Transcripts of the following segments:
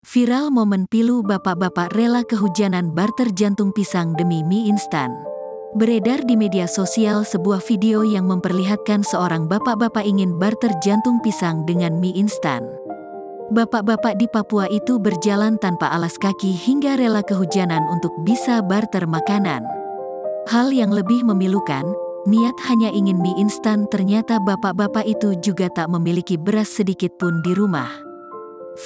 Viral momen pilu bapak-bapak rela kehujanan barter jantung pisang demi mie instan. Beredar di media sosial sebuah video yang memperlihatkan seorang bapak-bapak ingin barter jantung pisang dengan mie instan. Bapak-bapak di Papua itu berjalan tanpa alas kaki hingga rela kehujanan untuk bisa barter makanan. Hal yang lebih memilukan, niat hanya ingin mie instan, ternyata bapak-bapak itu juga tak memiliki beras sedikit pun di rumah.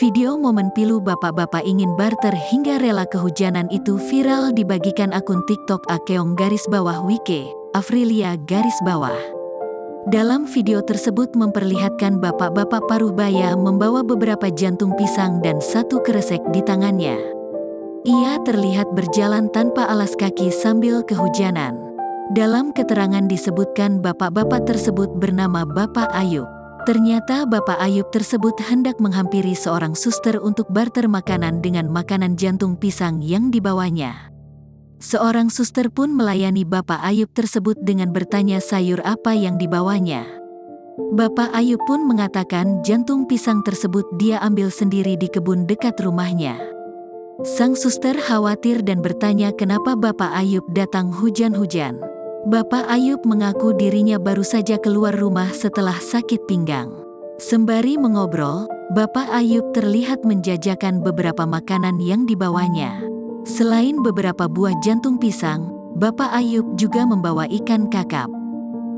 Video momen pilu bapak-bapak ingin barter hingga rela kehujanan itu viral dibagikan akun TikTok @Wike Afrilia. Dalam video tersebut memperlihatkan bapak-bapak paruh baya membawa beberapa jantung pisang dan satu kresek di tangannya. Ia terlihat berjalan tanpa alas kaki sambil kehujanan. Dalam keterangan disebutkan bapak-bapak tersebut bernama Bapak Ayub. Ternyata Bapak Ayub tersebut hendak menghampiri seorang suster untuk barter makanan dengan makanan jantung pisang yang dibawanya. Seorang suster pun melayani Bapak Ayub tersebut dengan bertanya sayur apa yang dibawanya. Bapak Ayub pun mengatakan jantung pisang tersebut dia ambil sendiri di kebun dekat rumahnya. Sang suster khawatir dan bertanya kenapa Bapak Ayub datang hujan-hujan. Bapak Ayub mengaku dirinya baru saja keluar rumah setelah sakit pinggang. Sembari mengobrol, Bapak Ayub terlihat menjajakan beberapa makanan yang dibawanya. Selain beberapa buah jantung pisang, Bapak Ayub juga membawa ikan kakap.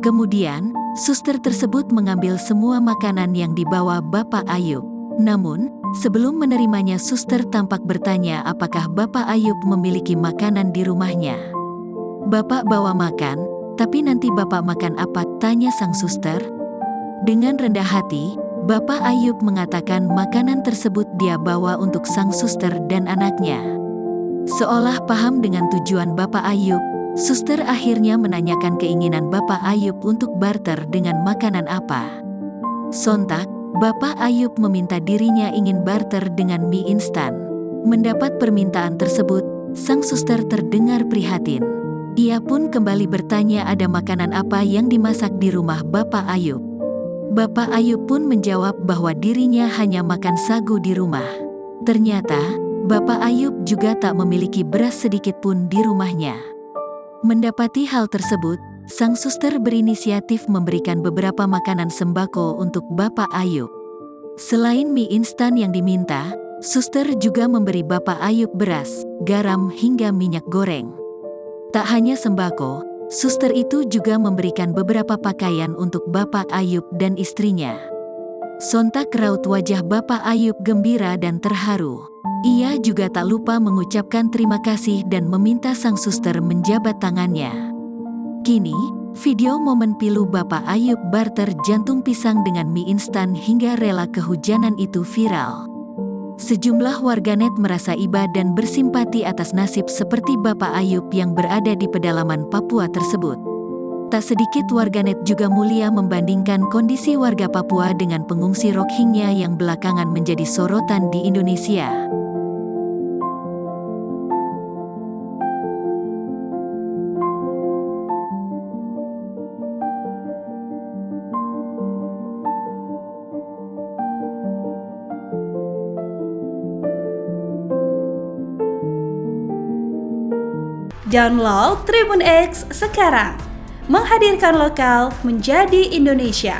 Kemudian, suster tersebut mengambil semua makanan yang dibawa Bapak Ayub. Namun, sebelum menerimanya, suster tampak bertanya apakah Bapak Ayub memiliki makanan di rumahnya. "Bapak bawa makan, tapi nanti Bapak makan apa?" tanya sang suster. Dengan rendah hati, Bapak Ayub mengatakan makanan tersebut dia bawa untuk sang suster dan anaknya. Seolah paham dengan tujuan Bapak Ayub, suster akhirnya menanyakan keinginan Bapak Ayub untuk barter dengan makanan apa. Sontak, Bapak Ayub meminta dirinya ingin barter dengan mie instan. Mendapat permintaan tersebut, sang suster terdengar prihatin. Ia pun kembali bertanya ada makanan apa yang dimasak di rumah Bapak Ayub. Bapak Ayub pun menjawab bahwa dirinya hanya makan sagu di rumah. Ternyata, Bapak Ayub juga tak memiliki beras sedikit pun di rumahnya. Mendapati hal tersebut, sang suster berinisiatif memberikan beberapa makanan sembako untuk Bapak Ayub. Selain mie instan yang diminta, suster juga memberi Bapak Ayub beras, garam hingga minyak goreng. Tak hanya sembako, suster itu juga memberikan beberapa pakaian untuk Bapak Ayub dan istrinya. Sontak raut wajah Bapak Ayub gembira dan terharu. Ia juga tak lupa mengucapkan terima kasih dan meminta sang suster menjabat tangannya. Kini, video momen pilu Bapak Ayub barter jantung pisang dengan mie instan hingga rela kehujanan itu viral. Sejumlah warganet merasa iba dan bersimpati atas nasib seperti Bapak Ayub yang berada di pedalaman Papua tersebut. Tak sedikit warganet juga mulia membandingkan kondisi warga Papua dengan pengungsi Rohingya yang belakangan menjadi sorotan di Indonesia. Download Tribun X sekarang, menghadirkan lokal menjadi Indonesia.